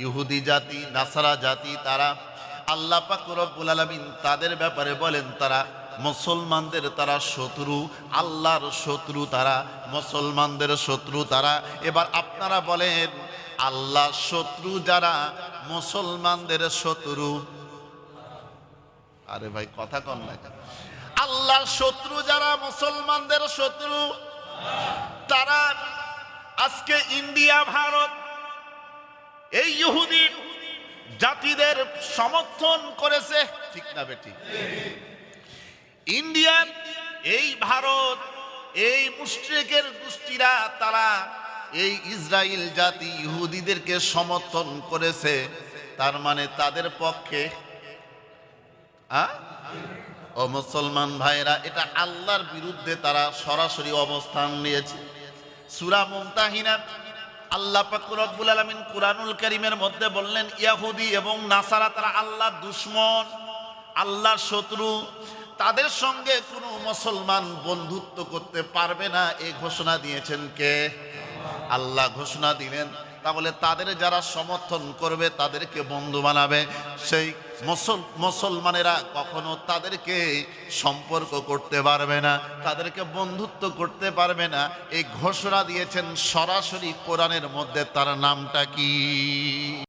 ইহুদি জাতি, নাসারা জাতি, তারা আল্লাহ পাক রব্বুল আলামিন তাদের ব্যাপারে বলেন তারা মুসলমানদের তারা শত্রু, আল্লাহর শত্রু তারা, মুসলমানদের শত্রু তারা। এবার আপনারা বলেন আল্লাহর শত্রু যারা, মুসলমানদের শত্রু। আরে ভাই কথা কম না কেন? আল্লাহর শত্রু যারা, মুসলমানদের শত্রু তারা। আজকে ইন্ডিয়া, ভারত এই ইহুদি জাতিদের সমর্থন করেছে, ঠিক না বেটি? ইন্ডিয়া, এই ভারত, এই মুশরিকের গোষ্ঠীরা তারা এই ইসরায়েল জাতি ইহুদিদেরকে সমর্থন করেছে। তার মানে তাদের পক্ষে ও মুসলমান ভাইরা, এটা আল্লাহর বিরুদ্ধে তারা সরাসরি অবস্থান নিয়েছে। সূরা মুমতাহিনা আল্লাহ পাক রব্বুল আলামিন কুরআনুল কারীমের মধ্যে বললেন ইহুদি এবং নাসারা তারা আল্লাহর দুশমন, আল্লাহর শত্রু। তাদের সঙ্গে কোনো মুসলমান বন্ধুত্ব করতে পারবে না, এই ঘোষণা দিয়েছেন কে? আল্লাহ ঘোষণা দিলেন। তাহলে তাদের যারা সমর্থন করবে, তাদেরকে বন্ধু বানাবে, সেই মুসলমানেরা কখনো তাদেরকে সম্পর্ক করতে পারবে না, তাদেরকে বন্ধুত্ব করতে পারবে না। এই ঘোষণা দিয়েছেন সরাসরি কোরআনের মধ্যে। তার নামটা কি?